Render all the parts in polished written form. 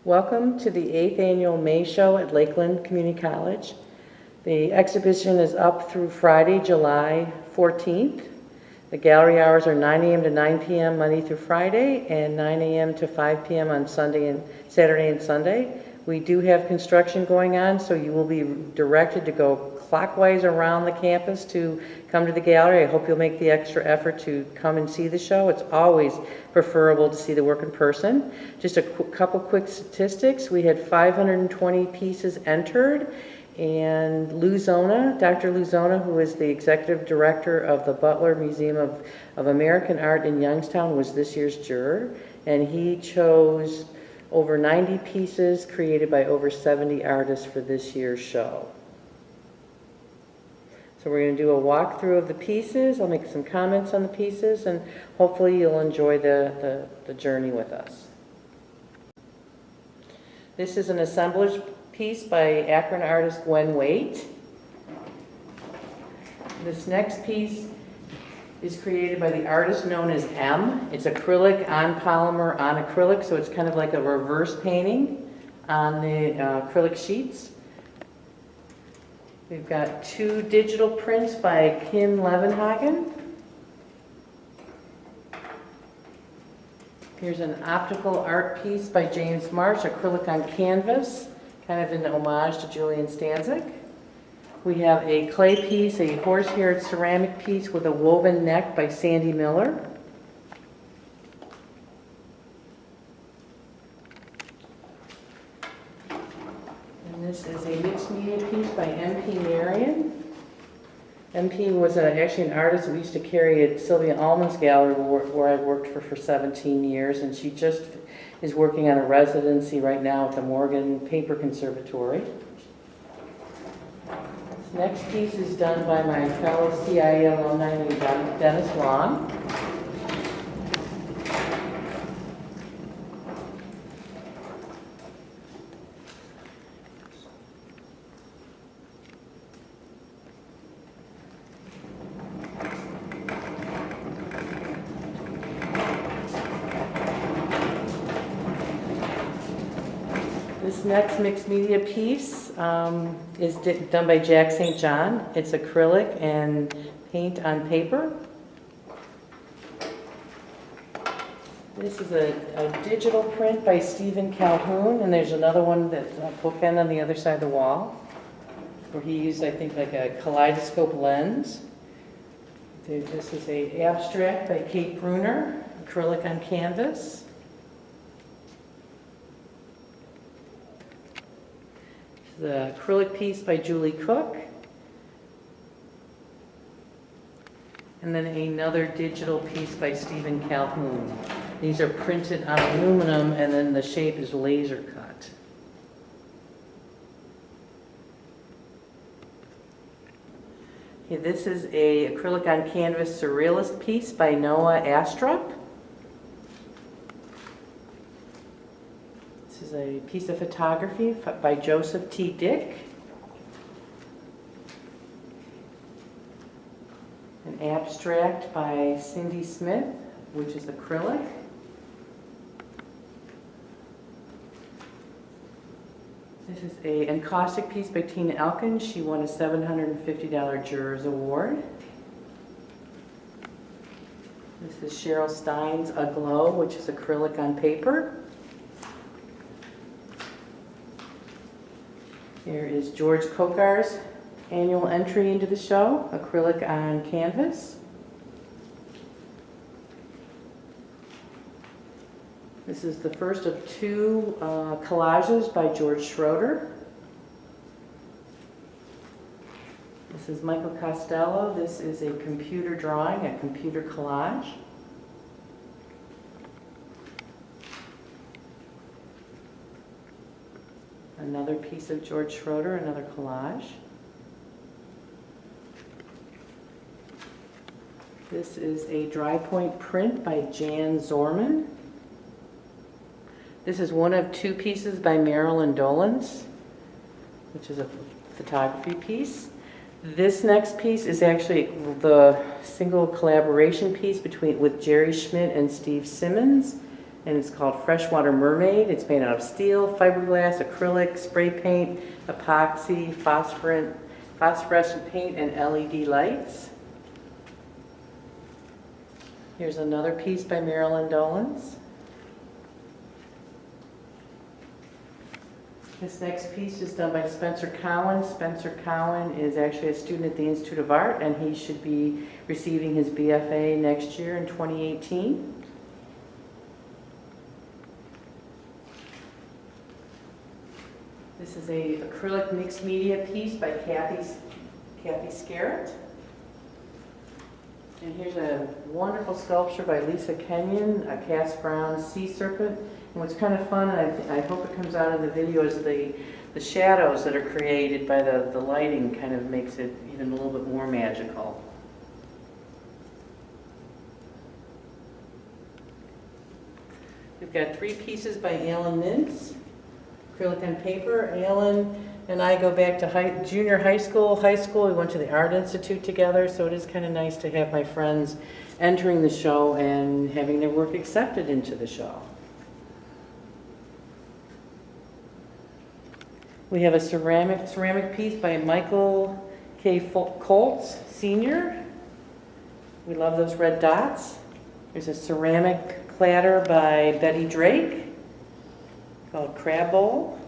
Welcome to the 8th Annual May Show at Lakeland Community College. The exhibition is up through Friday, July 14th. The gallery hours are 9 a.m. to 9 p.m. Monday through Friday and 9 a.m. to 5 p.m. on Saturday and Sunday. We do have construction going on, so you will be directed to go clockwise around the campus to come to the gallery. I hope you'll make the extra effort to come and see the show. It's always preferable to see the work in person. Just a couple quick statistics. We had 520 pieces entered, and Dr. Luzona, who is the executive director of the Butler Museum of American Art in Youngstown, was this year's juror, and he chose over 90 pieces created by over 70 artists for this year's show. So we're going to do a walkthrough of the pieces. I'll make some comments on the pieces, and hopefully you'll enjoy the journey with us. This is an assemblage piece by Akron artist Gwen Waite. This next piece is created by the artist known as M. It's acrylic on polymer on acrylic, so it's kind of like a reverse painting on the acrylic sheets. We've got 2 digital prints by Kim Levenhagen. Here's an optical art piece by James Marsh, acrylic on canvas, kind of an homage to Julian Stanzik. We have a clay piece, a horse-haired ceramic piece with a woven neck by Sandy Miller. And this is a mixed media piece by M.P. Marion. M.P. was actually an artist that we used to carry at Sylvia Allman's gallery where I worked for 17 years, and she just is working on a residency right now at the Morgan Paper Conservatory. Next piece is done by my fellow CIA alumni named Dennis Long. This next mixed media piece is done by Jack St. John. It's acrylic and paint on paper. This is a digital print by Stephen Calhoun, and there's another one that's a bookend on the other side of the wall, where he used, I think, like a kaleidoscope lens. This is an abstract by Kate Bruner, acrylic on canvas. The acrylic piece by Julie Cook, and then another digital piece by Stephen Calhoun. These are printed on aluminum, and then the shape is laser cut. Okay, this is a acrylic on canvas surrealist piece by Noah Astrup. This is a piece of photography by Joseph T. Dick. An abstract by Cindy Smith, which is acrylic. This is an encaustic piece by Tina Elkins. She won a $750 Jurors Award. This is Cheryl Stein's Aglow, which is acrylic on paper. Here is George Kokar's annual entry into the show, acrylic on canvas. This is the first of 2 collages by George Schroeder. This is Michael Costello. This is a computer drawing, a computer collage. Another piece of George Schroeder, another collage. This is a dry point print by Jan Zorman. This is one of 2 pieces by Marilyn Dolans, which is a photography piece. This next piece is actually the single collaboration piece with Jerry Schmidt and Steve Simmons. and it's called Freshwater Mermaid. It's made out of steel, fiberglass, acrylic, spray paint, epoxy, phosphorescent paint, and LED lights. Here's another piece by Marilyn Dolans. This next piece is done by Spencer Cowan. Spencer Cowan is actually a student at the Institute of Art, and he should be receiving his BFA next year in 2018. This is a acrylic mixed media piece by Kathy Scarrett. And here's a wonderful sculpture by Lisa Kenyon, a cast bronze sea serpent. And what's kind of fun, and I hope it comes out in the video, is the shadows that are created by the lighting kind of makes it even a little bit more magical. We've got 3 pieces by Alan Mintz, acrylic on paper. Alan and I go back to junior high school. We went to the Art Institute together, so it is kind of nice to have my friends entering the show and having their work accepted into the show. We have a ceramic piece by Michael K. Colts, Sr. We love those red dots. There's a ceramic platter by Betty Drake called Crab Bowl.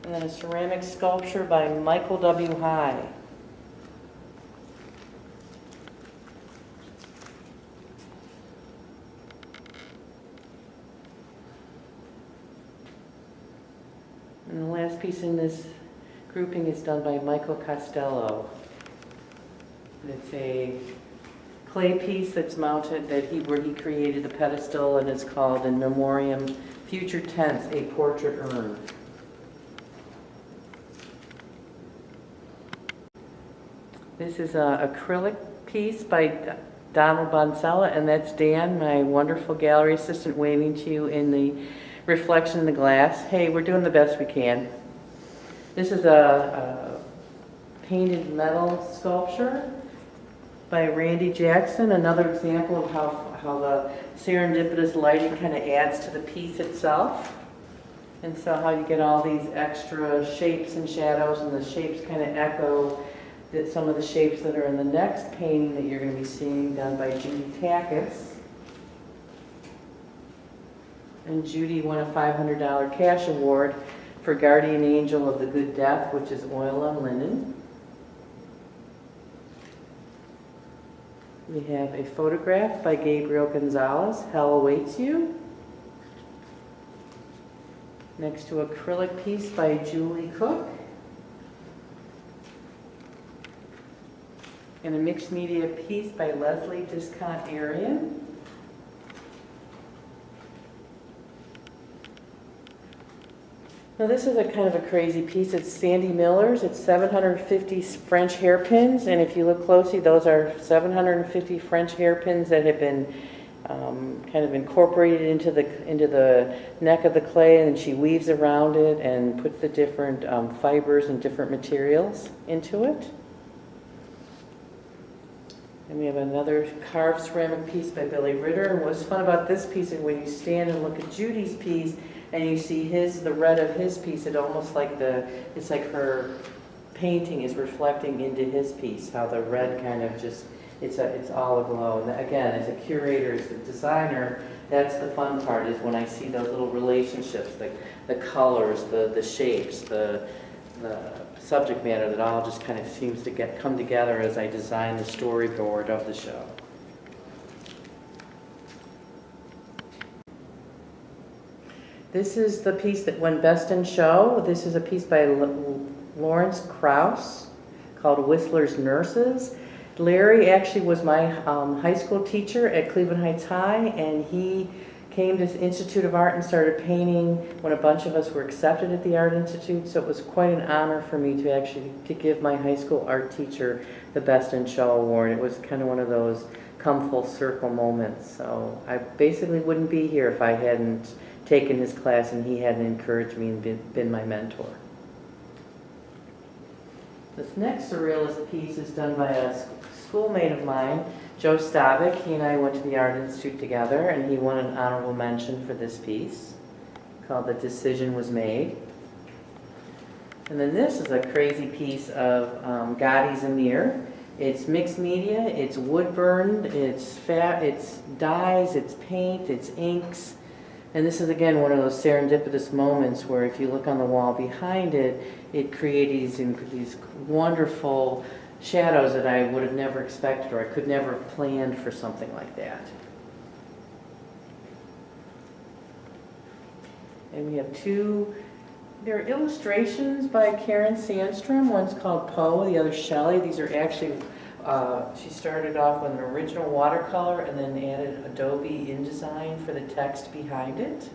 And then a ceramic sculpture by Michael W. High. And the last piece in this grouping is done by Michael Costello. It's a clay piece that's mounted where he created the pedestal, and it's called In Memoriam Future Tense, a Portrait Urn. This is an acrylic piece by Donald Bonsella, and that's Dan, my wonderful gallery assistant, waving to you in the reflection in the glass. Hey, we're doing the best we can. This is a painted metal sculpture by Randy Jackson, another example of how the serendipitous lighting kind of adds to the piece itself. And so how you get all these extra shapes and shadows, and the shapes kind of echo some of the shapes that are in the next painting that you're going to be seeing, done by Judy Takis. And Judy won a $500 cash award for Guardian Angel of the Good Death, which is oil on linen. We have a photograph by Gabriel Gonzalez, Hell Awaits You. Next to acrylic piece by Julie Cook. And a mixed media piece by Leslie Discont-Arian. Now this is a kind of a crazy piece. It's Sandy Miller's. It's 750 French hairpins, and if you look closely, those are 750 French hairpins that have been kind of incorporated into the neck of the clay, and then she weaves around it and puts the different fibers and different materials into it. And we have another carved ceramic piece by Billy Ritter. And what's fun about this piece is when you stand and look at Judy's piece and you see the red of his piece, it almost like it's like her painting is reflecting into his piece, how the red kind of just, it's all aglow. And again, as a curator, as a designer, that's the fun part, is when I see those little relationships, the colors, the shapes, the subject matter, that all just kind of seems to come together as I design the storyboard of the show. This is the piece that won Best in Show. This is a piece by Lawrence Krauss called Whistler's Nurses. Larry actually was my high school teacher at Cleveland Heights High, and he came to the Institute of Art and started painting when a bunch of us were accepted at the Art Institute, so it was quite an honor for me to give my high school art teacher the Best in Show award. It was kind of one of those come full circle moments. So I basically wouldn't be here if I hadn't taken his class and he hadn't encouraged me and been my mentor. This next surrealist piece is done by a schoolmate of mine, Joe Stabick, he and I went to the Art Institute together, and he won an honorable mention for this piece called The Decision Was Made. And then this is a crazy piece of Gotti's Amir. It's mixed media, it's wood burned, it's dyes, it's paint, it's inks. And this is again one of those serendipitous moments where if you look on the wall behind it, it creates these wonderful shadows that I would have never expected, or I could never have planned for something like that. And we have they're illustrations by Karen Sandstrom. One's called Poe, the other Shelley. These are actually, she started off with an original watercolor and then added Adobe InDesign for the text behind it.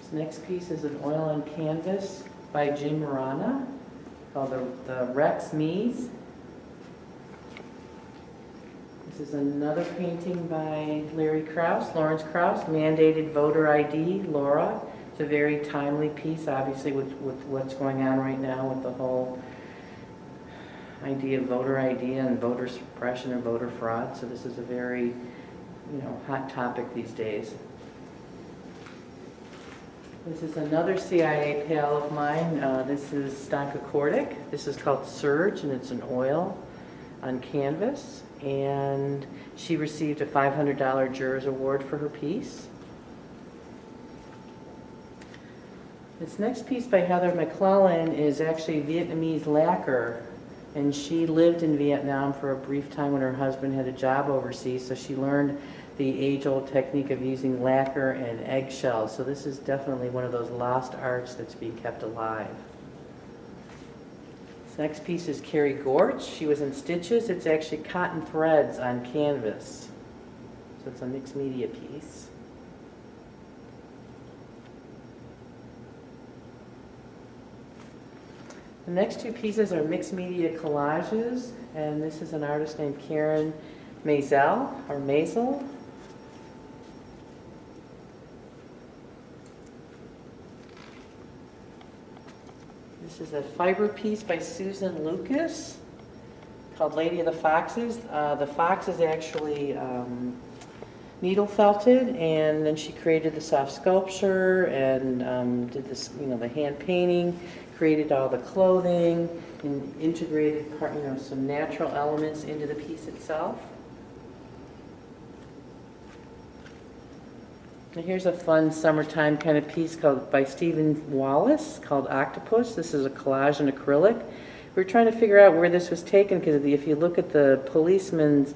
This next piece is an oil on canvas by Jim Marana called the Rex Mies. This is another painting by Lawrence Krauss, Mandated Voter ID, Laura. It's a very timely piece, obviously, with what's going on right now with the whole idea of voter ID and voter suppression and voter fraud. So this is a very, hot topic these days. This is another CIA pal of mine. This is Stanka Kordic. This is called Surge, and it's an oil on canvas. And she received a $500 Jurors Award for her piece. This next piece by Heather McClellan is actually Vietnamese lacquer, and she lived in Vietnam for a brief time when her husband had a job overseas, so she learned the age-old technique of using lacquer and eggshells. So this is definitely one of those lost arts that's being kept alive. This next piece is Carrie Gorch. She was in Stitches. It's actually cotton threads on canvas. So it's a mixed media piece. The next two pieces are mixed media collages, and this is an artist named Karen Mazel. This is a fiber piece by Susan Lucas called Lady of the Foxes. The fox is actually needle felted, and then she created the soft sculpture and did this, the hand painting, created all the clothing, and integrated some natural elements into the piece itself. And here's a fun summertime kind of piece by Stephen Wallace called Octopus. This is a collage in acrylic. We're trying to figure out where this was taken because if you look at the policeman's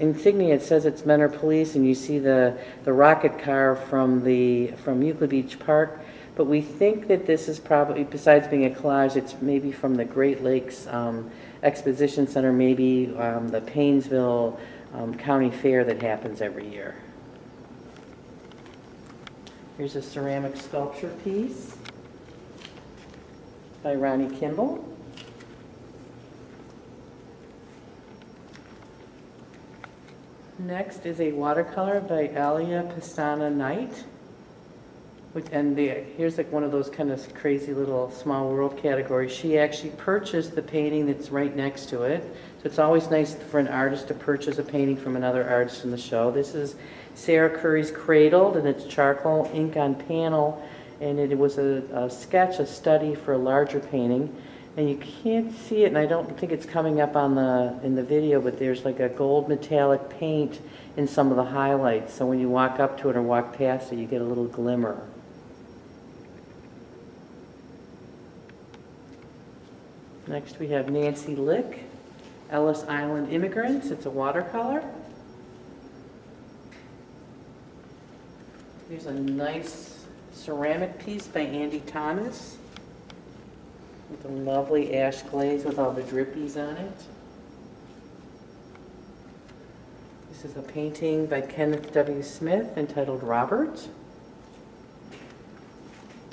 insignia, it says it's Men Are Police, and you see the rocket car from Euclid Beach Park. But we think that this is probably, besides being a collage, it's maybe from the Great Lakes Exposition Center, maybe the Paynesville County Fair that happens every year. Here's a ceramic sculpture piece by Ronnie Kimball. Next is a watercolor by Alia Pastana Knight. Here's like one of those kind of crazy little small world categories. She actually purchased the painting that's right next to it. So it's always nice for an artist to purchase a painting from another artist in the show. This is Sarah Curry's Cradled, and it's charcoal ink on panel, and it was a sketch, a study for a larger painting. And you can't see it, and I don't think it's coming up in the video, but there's like a gold metallic paint in some of the highlights. So when you walk up to it or walk past it, you get a little glimmer. Next we have Nancy Lick, Ellis Island Immigrants. It's a watercolor. Here's a nice ceramic piece by Andy Thomas with a lovely ash glaze with all the drippies on it. This is a painting by Kenneth W. Smith entitled Robert.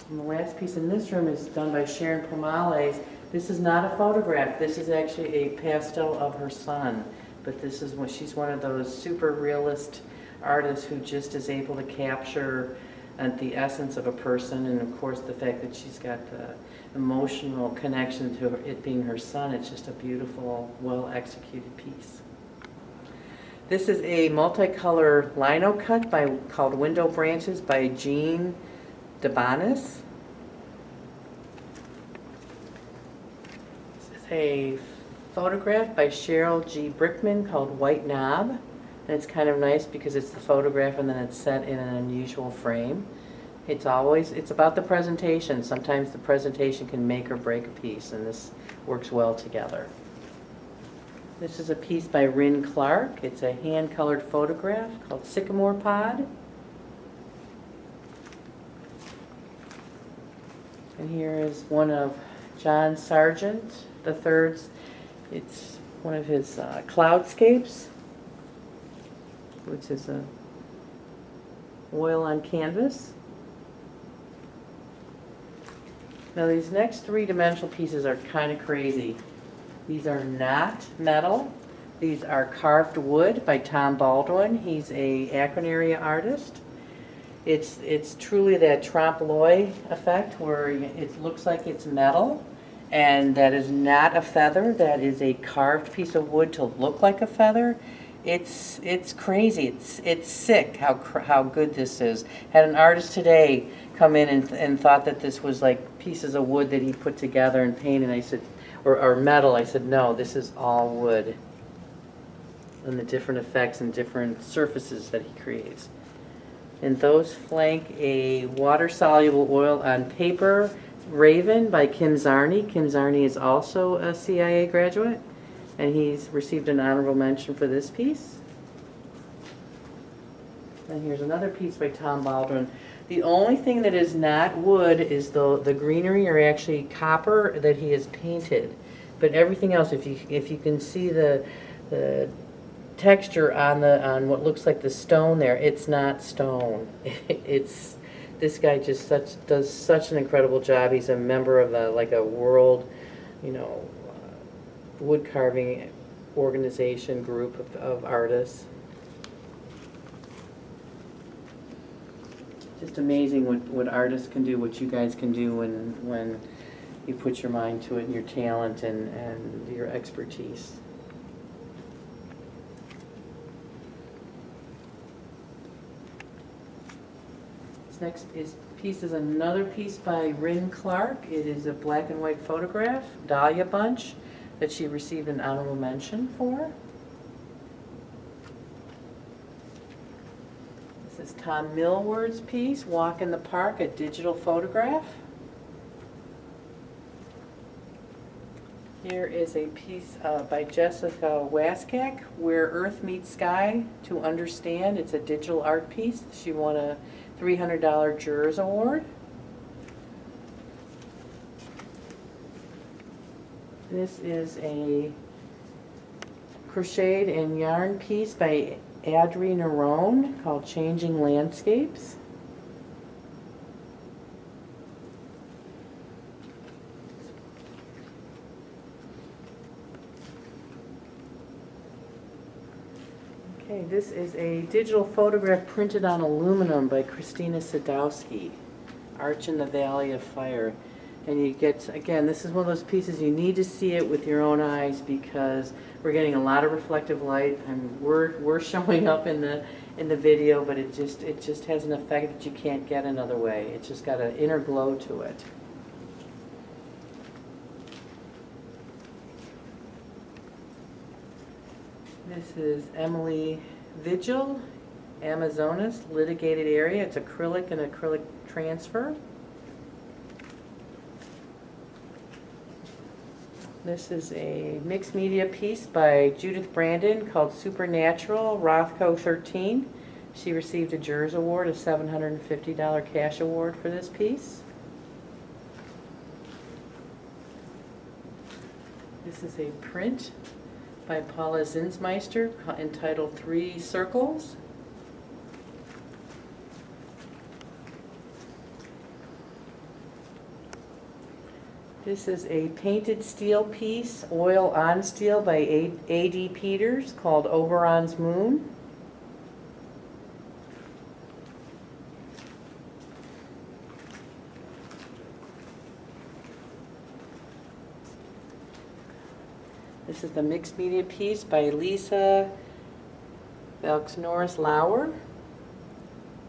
And the last piece in this room is done by Sharon Pomales. This is not a photograph. This is actually a pastel of her son. But this is she's one of those super realist artists who just is able to capture and the essence of a person, and of course the fact that she's got the emotional connection to it being her son. It's just a beautiful, well-executed piece. This is a multicolor lino cut called Window Branches by Jean DeBonis. This is a photograph by Cheryl G. Brickman called White Knob. And it's kind of nice because it's the photograph and then it's set in an unusual frame. It's about the presentation. Sometimes the presentation can make or break a piece, and this works well together. This is a piece by Ryn Clark. It's a hand-colored photograph called Sycamore Pod. And here is one of John Sargent III's. It's one of his cloudscapes, which is a oil on canvas. Now these next three-dimensional pieces are kind of crazy. These are not metal. These are carved wood by Tom Baldwin. He's a Akron area artist. It's truly that trompe l'oeil effect where it looks like it's metal, and that is not a feather. That is a carved piece of wood to look like a feather. It's crazy. It's sick how good this is. Had an artist today come in and thought that this was like pieces of wood that he put together and painted. I said, or metal. I said, no, this is all wood. And the different effects and different surfaces that he creates. And those flank a water-soluble oil on paper Raven by Kim Zarni. Kim Zarni is also a CIA graduate, and he's received an honorable mention for this piece. And here's another piece by Tom Baldwin. The only thing that is not wood is the greenery, or actually copper, that he has painted. But everything else, if you can see the texture on what looks like the stone there, it's not stone. This guy just does such an incredible job. He's a member of a world, wood carving organization group of artists. Just amazing what artists can do, what you guys can do when you put your mind to it and your talent and your expertise. This next piece is another piece by Ryn Clark. It is a black and white photograph, Dahlia Bunch, that she received an honorable mention for. This is Tom Millward's piece, Walk in the Park, a digital photograph. Here is a piece by Jessica Waskak, Where Earth Meets Sky to Understand. It's a digital art piece. She won a $300 Jurors Award. This is a crocheted and yarn piece by Adri Nerone called Changing Landscapes. Okay, this is a digital photograph printed on aluminum by Christina Sadowski, Arch in the Valley of Fire. And you get, again, this is one of those pieces you need to see it with your own eyes because we're getting a lot of reflective light, and we're showing up in the video, but it just has an effect that you can't get another way. It's just got an inner glow to it. This is Emily Vigil, Amazonas, Litigated Area. It's acrylic and acrylic transfer. This is a mixed media piece by Judith Brandon called Supernatural, Rothko 13. She received a Jurors Award, a $750 cash award for this piece. This is a print by Paula Zinsmeister entitled 3 Circles. This is a painted steel piece, oil on steel by A.D. Peters called Oberon's Moon. This is the mixed media piece by Lisa Belks-Norris Lauer.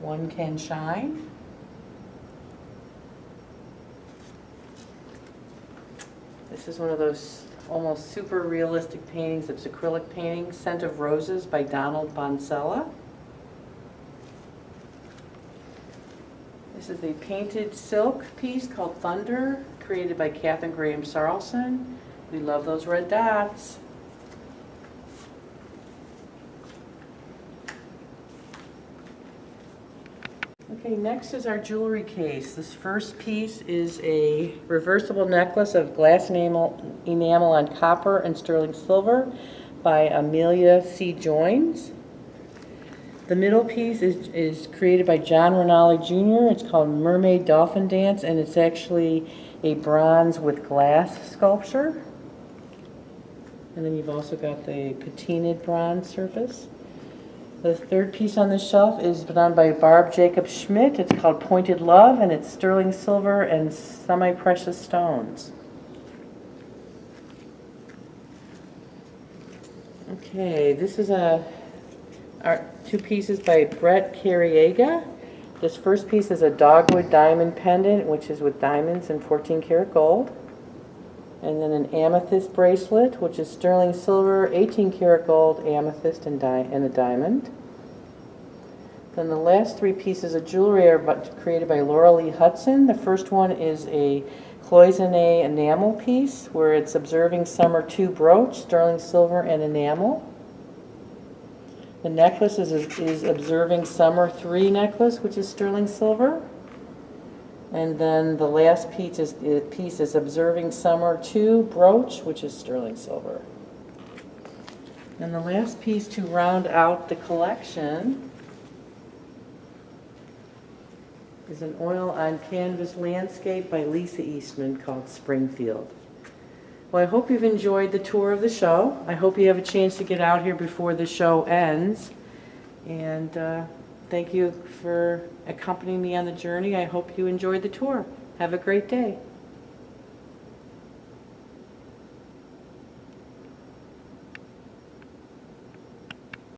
One Can Shine. This is one of those almost super realistic paintings. It's acrylic painting, Scent of Roses by Donald Bonsella. This is a painted silk piece called Thunder, created by Katherine Graham Sarlson. We love those red dots. Okay, next is our jewelry case. This first piece is a reversible necklace of glass enamel on copper and sterling silver by Amelia C. Joins. The middle piece is created by John Rinaldi Jr. It's called Mermaid Dolphin Dance, and it's actually a bronze with glass sculpture. And then you've also got the patinaed bronze surface. The third piece on the shelf is done by Barb Jacob Schmidt. It's called Pointed Love, and it's sterling silver and semi-precious stones. Okay, this is our two pieces by Brett Carriega. This first piece is a dogwood diamond pendant, which is with diamonds and 14 karat gold. And then an amethyst bracelet, which is sterling silver, 18 karat gold, amethyst, and a diamond. Then the last three pieces of jewelry are created by Laura Lee Hudson. The first one is a cloisonne enamel piece, where it's Observing Summer 2 brooch, sterling silver, and enamel. The necklace is Observing Summer 3 necklace, which is sterling silver. And then the last piece is Observing Summer 2 brooch, which is sterling silver. And the last piece to round out the collection is an oil on canvas landscape by Lisa Eastman called Springfield. Well, I hope you've enjoyed the tour of the show. I hope you have a chance to get out here before the show ends. And thank you for accompanying me on the journey. I hope you enjoyed the tour. Have a great day.